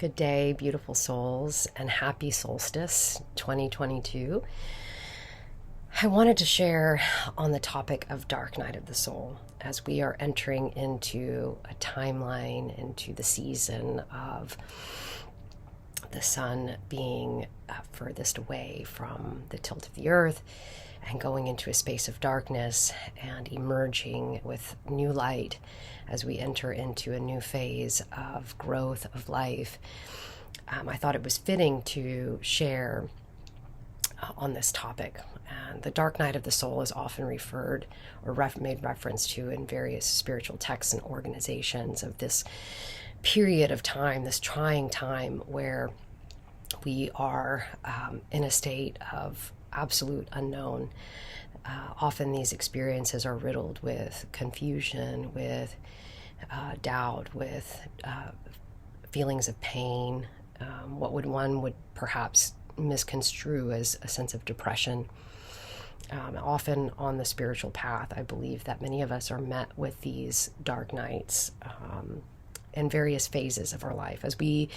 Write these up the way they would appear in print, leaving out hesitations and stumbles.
Good day, beautiful souls, and happy Solstice 2022. I wanted to share on the topic of Dark Night of the Soul as we are entering into a timeline, into the season of the sun being furthest away from the tilt of the earth and going into a space of darkness and emerging with new light as we enter into a new phase of growth of life. I thought it was fitting to share on this topic. And the dark night of the soul is often referred or made reference to in various spiritual texts and organizations of this period of time, this trying time where we are in a state of absolute unknown. Often these experiences are riddled with confusion, with doubt, with feelings of pain, what one would perhaps misconstrue as a sense of depression. Often on the spiritual path, I believe that many of us are met with these dark nights in various phases of our life. As we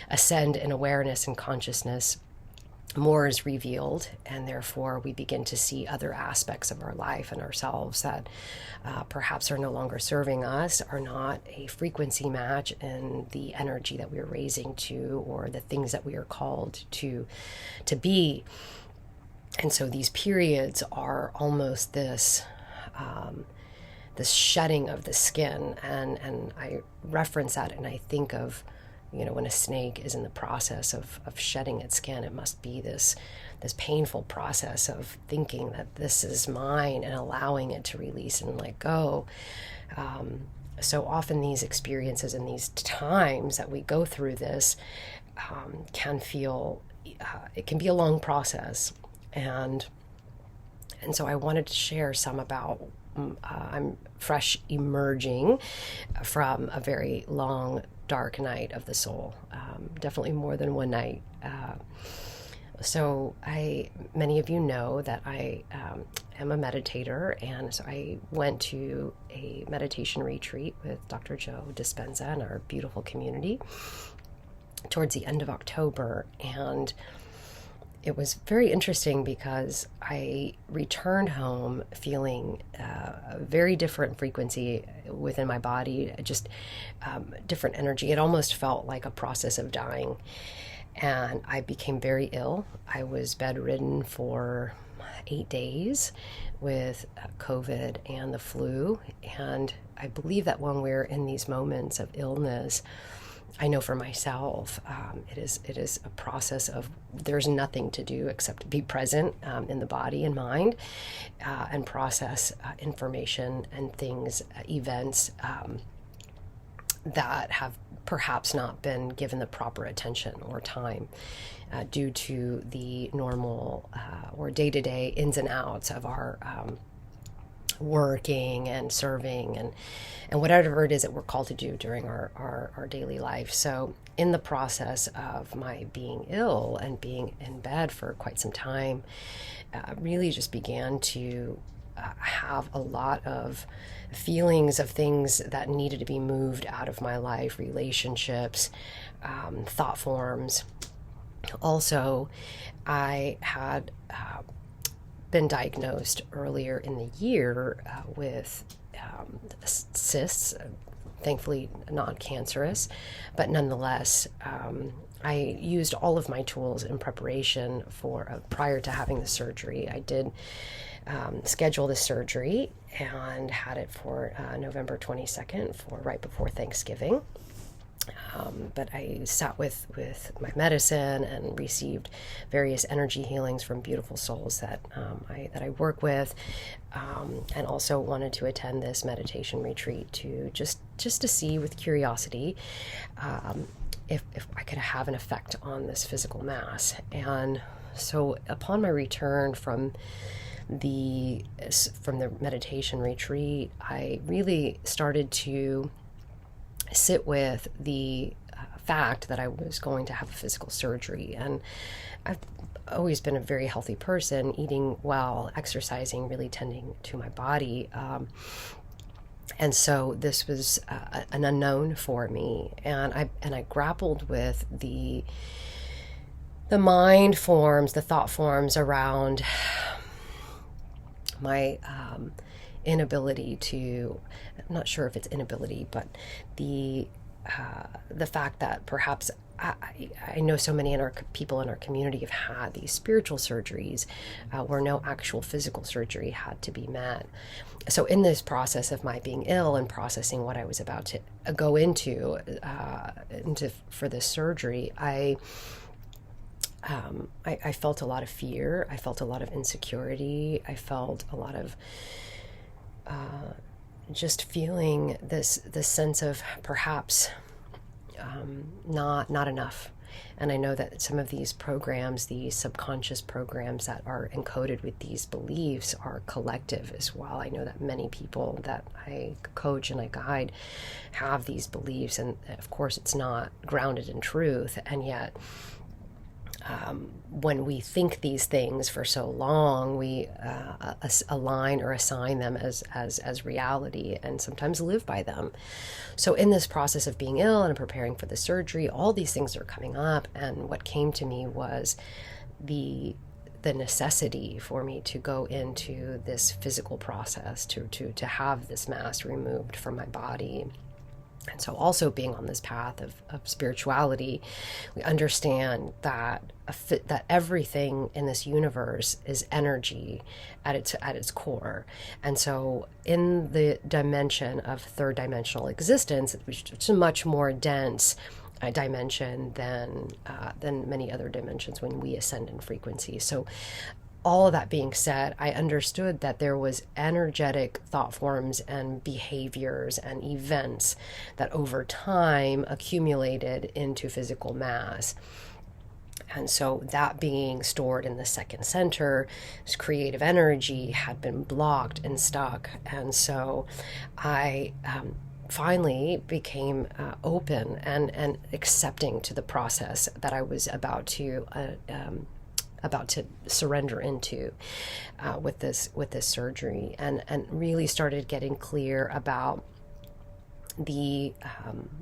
ascend in awareness and consciousness, more is revealed, and therefore we begin to see other aspects of our life and ourselves that perhaps are no longer serving us, are not a frequency match in the energy that we are raising to, or the things that we are called to be. And so these periods are almost this shedding of the skin, and I reference that, and I think of, when a snake is in the process of shedding its skin, it must be this painful process of thinking that this is mine and allowing it to release and let go. So often these experiences and these times that we go through this can feel, it can be a long process. And so I wanted to share some about, I'm fresh emerging from a very long dark night of the soul, definitely more than one night. So many of you know that I am a meditator, and so I went to a meditation retreat with Dr. Joe Dispenza in our beautiful community towards the end of October, and it was very interesting because I returned home feeling a very different frequency within my body, just different energy. It almost felt like a process of dying. And I became very ill. I was bedridden for 8 days with COVID and the flu. And I believe that when we're in these moments of illness, I know for myself, it is a process of there's nothing to do except to be present in the body and mind and process information and things, events that have perhaps not been given the proper attention or time due to the normal or day-to-day ins and outs of our working and serving and whatever it is that we're called to do during our daily life. So in the process of my being ill and being in bed for quite some time, really just began to have a lot of feelings of things that needed to be moved out of my life, relationships, thought forms. Also, I had been diagnosed earlier in the year with cysts, thankfully not cancerous, but nonetheless, I used all of my tools in preparation for prior to having the surgery. I did schedule the surgery and had it for November 22nd, for right before Thanksgiving. But I sat with my medicine and received various energy healings from beautiful souls that I work with, and also wanted to attend this meditation retreat to just to see with curiosity if I could have an effect on this physical mass. And so upon my return from the meditation retreat, I really started to sit with the fact that I was going to have a physical surgery. And I've always been a very healthy person, eating well, exercising, really tending to my body. And so this was an unknown for me, and I grappled with the mind forms, the thought forms around my inability to, I'm not sure if it's inability, but the fact that perhaps I know so many people in our community have had these spiritual surgeries where no actual physical surgery had to be met. So in this process of my being ill and processing what I was about to go into for this surgery, I felt a lot of fear. I felt a lot of insecurity. I felt a lot of just feeling this sense of perhaps not enough. And I know that some of these programs, these subconscious programs that are encoded with these beliefs, are collective as well. I know that many people that I coach and I guide have these beliefs, and of course it's not grounded in truth, and yet when we think these things for so long, we align or assign them as reality, and sometimes live by them. So in this process of being ill and preparing for the surgery, all these things are coming up, and what came to me was the necessity for me to go into this physical process to have this mass removed from my body. And so also being on this path of spirituality, we understand that that everything in this universe is energy at its core. And so in the dimension of third dimensional existence, which is a much more dense dimension than many other dimensions when we ascend in frequency. So all of that being said, I understood that there was energetic thought forms and behaviors and events that over time accumulated into physical mass. And so that being stored in the second center, this creative energy had been blocked and stuck. And so I finally became open and accepting to the process that I was about to surrender into with this surgery, and really started getting clear about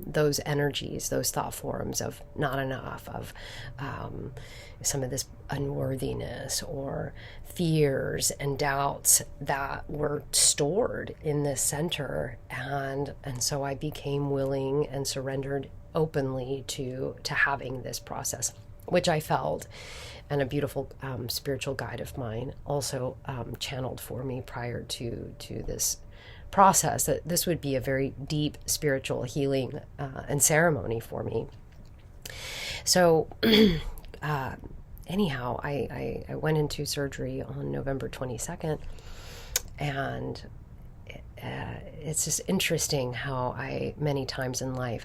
those energies, those thought forms of not enough, of some of this unworthiness or fears and doubts that were stored in this center, and so I became willing and surrendered openly to having this process, which I felt, and a beautiful spiritual guide of mine also channeled for me prior to this process, that this would be a very deep spiritual healing and ceremony for me. So anyhow, I went into surgery on November 22nd, and it's just interesting how I many times in life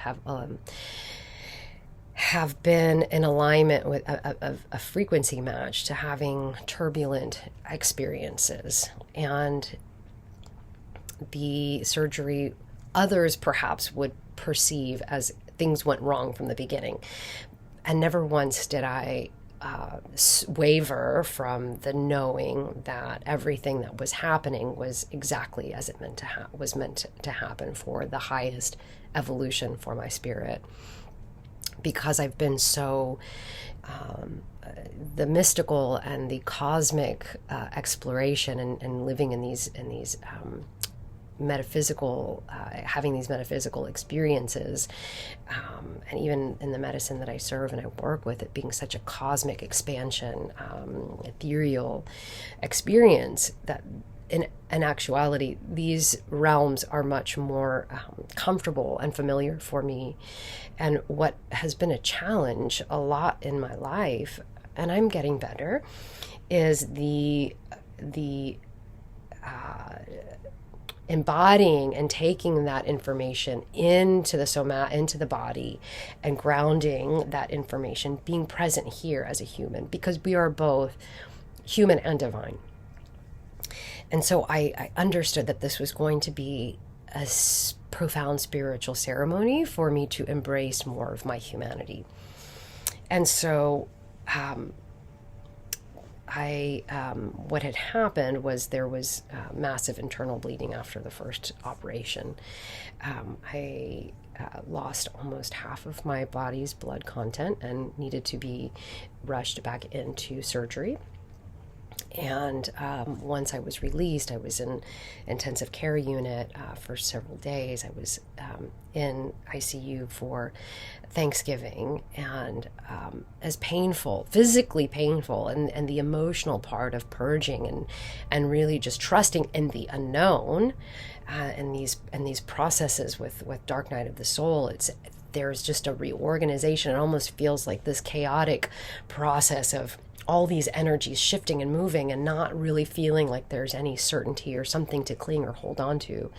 have been in alignment with a frequency match to having turbulent experiences. And the surgery, others perhaps would perceive as things went wrong from the beginning. And never once did I waver from the knowing that everything that was happening was exactly as it was meant to happen for the highest evolution for my spirit. Because I've been so the mystical and the cosmic exploration and living in these metaphysical, having these metaphysical experiences, and even in the medicine that I serve and I work with, it being such a cosmic expansion, ethereal experience, that in actuality, these realms are much more comfortable and familiar for me. And what has been a challenge a lot in my life, and I'm getting better, is the embodying and taking that information into the body, and grounding that information, being present here as a human, because we are both human and divine. And so I understood that this was going to be a profound spiritual ceremony for me to embrace more of my humanity. And so what had happened was there was massive internal bleeding after the first operation. I lost almost half of my body's blood content and needed to be rushed back into surgery. And once I was released, I was in intensive care unit for several days. I was in ICU for Thanksgiving, and as painful, physically painful, and the emotional part of purging and really just trusting in the unknown, and these processes with Dark Night of the Soul. There's just a reorganization. It almost feels like this chaotic process of all these energies shifting and moving and not really feeling like there's any certainty or something to cling or hold on to.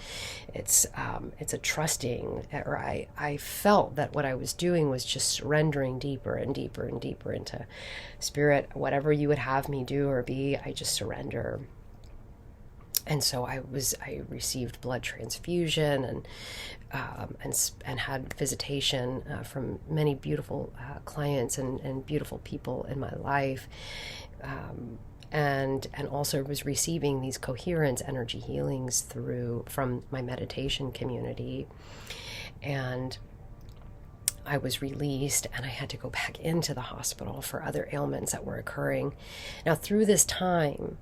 It's a trusting, or I felt that what I was doing was just surrendering deeper and deeper and deeper into spirit. Whatever you would have me do or be, I just surrender. And so I received blood transfusion and had visitation from many beautiful clients and beautiful people in my life, and also was receiving these coherence energy healings from my meditation community. And I was released, and I had to go back into the hospital for other ailments that were occurring. Now, through this time,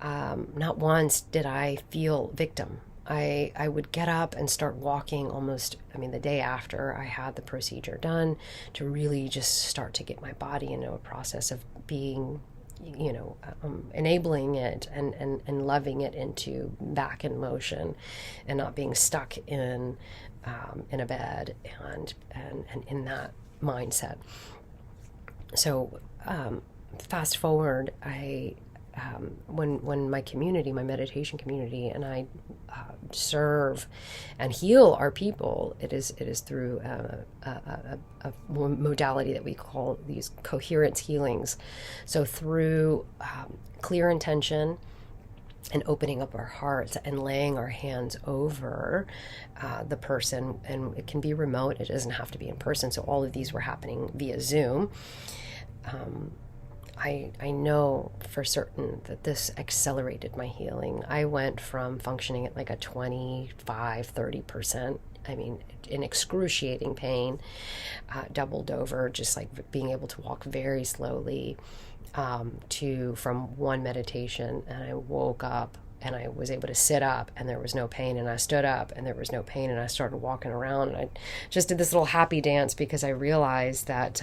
not once did I feel victim. I would get up and start walking the day after I had the procedure done, to really just start to get my body into a process of being, enabling it and loving it into back in motion, and not being stuck in a bed and in that mindset. So fast forward, when my community, my meditation community, and I serve and heal our people, it is through a modality that we call these coherence healings. So through clear intention and opening up our hearts and laying our hands over the person, and it can be remote, it doesn't have to be in person. So all of these were happening via Zoom. I know for certain that this accelerated my healing. I went from functioning at like a 25-30%, in excruciating pain, doubled over, just like being able to walk very slowly, from one meditation, and I woke up and I was able to sit up and there was no pain, and I stood up and there was no pain, and I started walking around, and I just did this little happy dance because I realized that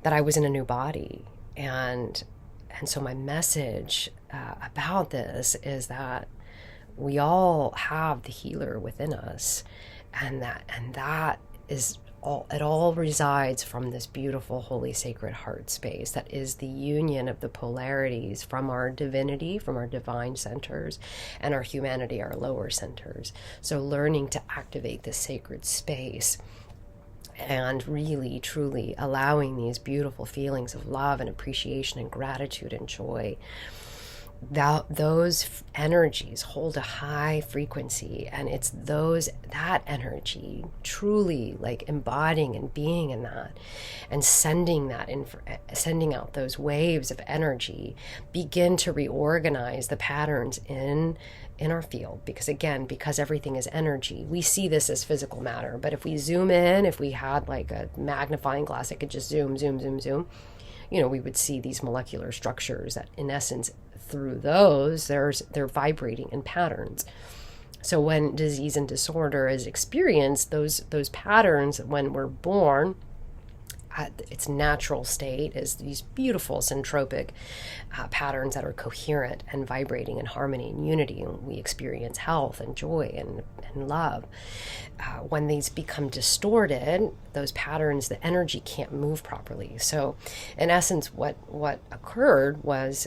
I was in a new body. And so my message about this is that we all have the healer within us, and that is all, it all resides from this beautiful, holy, sacred heart space that is the union of the polarities from our divinity, from our divine centers, and our humanity, our lower centers. So learning to activate this sacred space and really, truly allowing these beautiful feelings of love and appreciation and gratitude and joy, those energies hold a high frequency, and it's that energy truly like embodying and being in that, and sending out those waves of energy begin to reorganize the patterns in our field. Because everything is energy, we see this as physical matter, but if we zoom in, if we had like a magnifying glass that could just zoom, we would see these molecular structures that, in essence, through those, they're vibrating in patterns. So when disease and disorder is experienced, those patterns, when we're born, its natural state is these beautiful syntropic patterns that are coherent and vibrating in harmony and unity, and we experience health and joy and love. When these become distorted, those patterns, the energy can't move properly. So in essence, what occurred was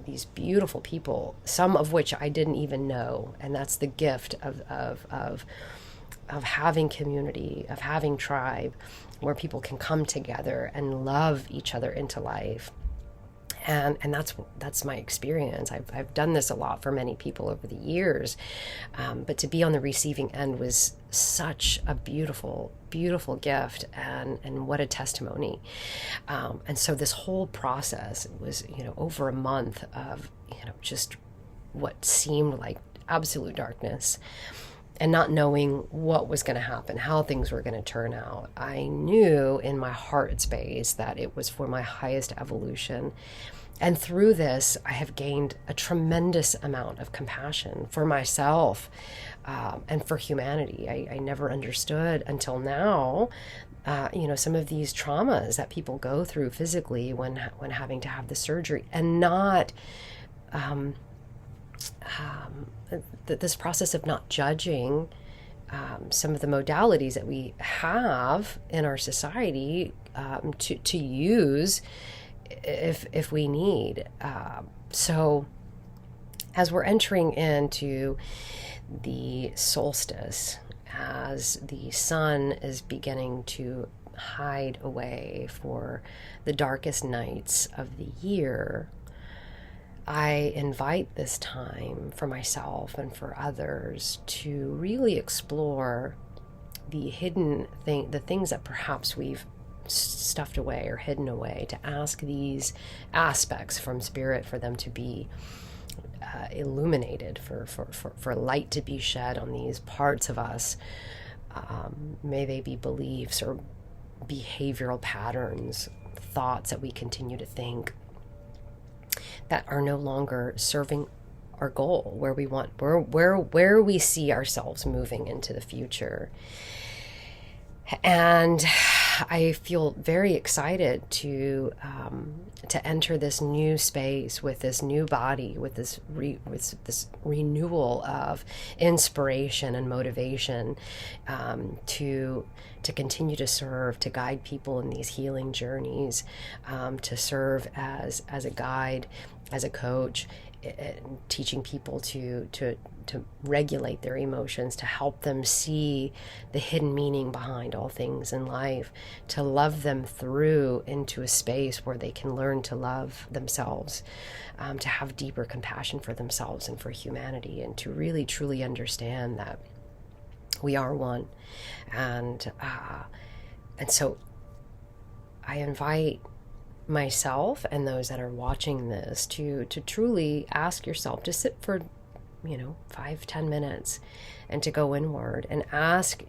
these beautiful people, some of which I didn't even know, and that's the gift of having community, of having tribe, where people can come together and love each other into life, And that's my experience. I've done this a lot for many people over the years, but to be on the receiving end was such a beautiful gift, and what a testimony. And so this whole process was, over a month of, just what seemed like absolute darkness, and not knowing what was going to happen, how things were going to turn out. I knew in my heart space that it was for my highest evolution. And through this, I have gained a tremendous amount of compassion for myself, and for humanity. I never understood until now, some of these traumas that people go through physically when having to have the surgery, and not this process of not judging some of the modalities that we have in our society, to use if we need. So as we're entering into the solstice, as the sun is beginning to hide away for the darkest nights of the year, I invite this time for myself and for others to really explore the hidden the things that perhaps we've stuffed away or hidden away, to ask these aspects from spirit for them to be illuminated, for light to be shed on these parts of us. May they be beliefs or behavioral patterns, thoughts that we continue to think that are no longer serving our goal, where we want, where we see ourselves moving into the future. And I feel very excited to enter this new space with this new body, with this renewal of inspiration and motivation, to continue to serve, to guide people in these healing journeys, to serve as a guide, as a coach, teaching people to regulate their emotions, to help them see the hidden meaning behind all things in life, to love them through into a space where they can learn to love themselves, to have deeper compassion for themselves and for humanity, and to really truly understand that we are one. And so I invite myself and those that are watching this to truly ask yourself to sit for 5-10 minutes and to go inward and ask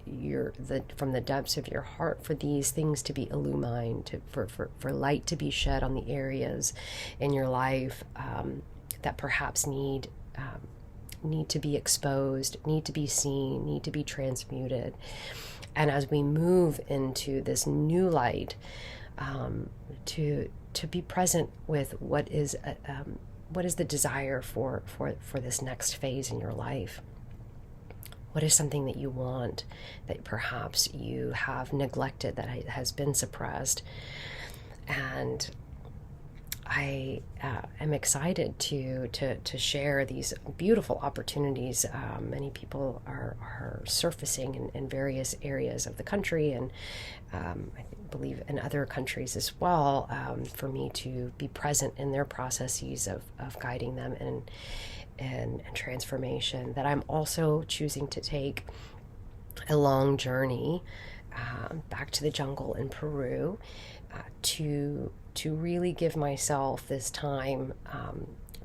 from the depths of your heart for these things to be illumined, for light to be shed on the areas in your life that perhaps need to be exposed, need to be seen, need to be transmuted. And as we move into this new light, to be present with what is the desire for this next phase in your life. What is something that you want that perhaps you have neglected, that has been suppressed? And I am excited to share these beautiful opportunities. Many people are surfacing in various areas of the country, and I believe in other countries as well, for me to be present in their processes of guiding them and transformation. That I'm also choosing to take a long journey back to the jungle in Peru, to really give myself this time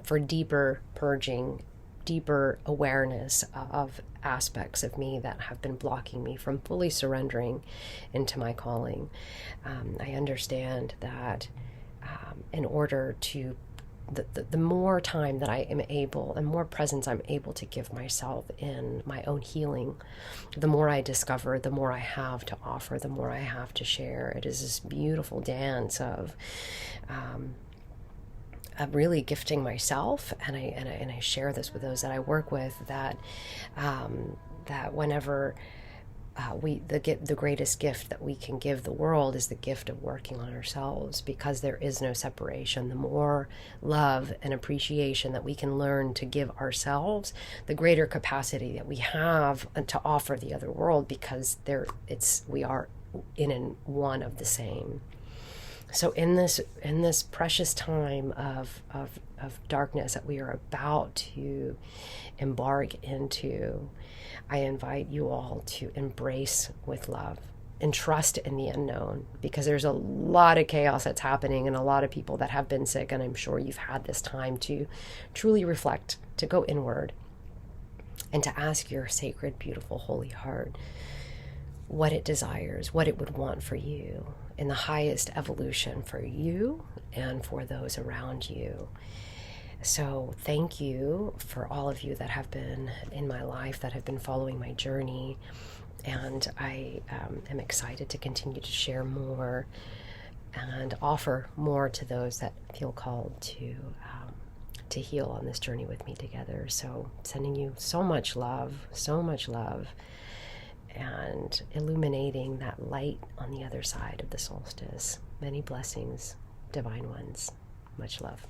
for deeper purging, deeper awareness of aspects of me that have been blocking me from fully surrendering into my calling. I understand that in order to the more time that I am able, and more presence I'm able to give myself in my own healing, the more I discover, the more I have to offer, the more I have to share. It is this beautiful dance of really gifting myself, and I share this with those that I work with, that whenever the greatest gift that we can give the world is the gift of working on ourselves, because there is no separation. The more love and appreciation that we can learn to give ourselves, the greater capacity that we have to offer the other world, because we are in and one of the same. So in this precious time of darkness that we are about to embark into, I invite you all to embrace with love and trust in the unknown, because there's a lot of chaos that's happening and a lot of people that have been sick, and I'm sure you've had this time to truly reflect, to go inward, and to ask your sacred, beautiful, holy heart what it desires, what it would want for you in the highest evolution for you and for those around you. So thank you for all of you that have been in my life, that have been following my journey. And I am excited to continue to share more and offer more to those that feel called to heal on this journey with me together. So sending you so much love, and illuminating that light on the other side of the solstice. Many blessings, divine ones. Much love.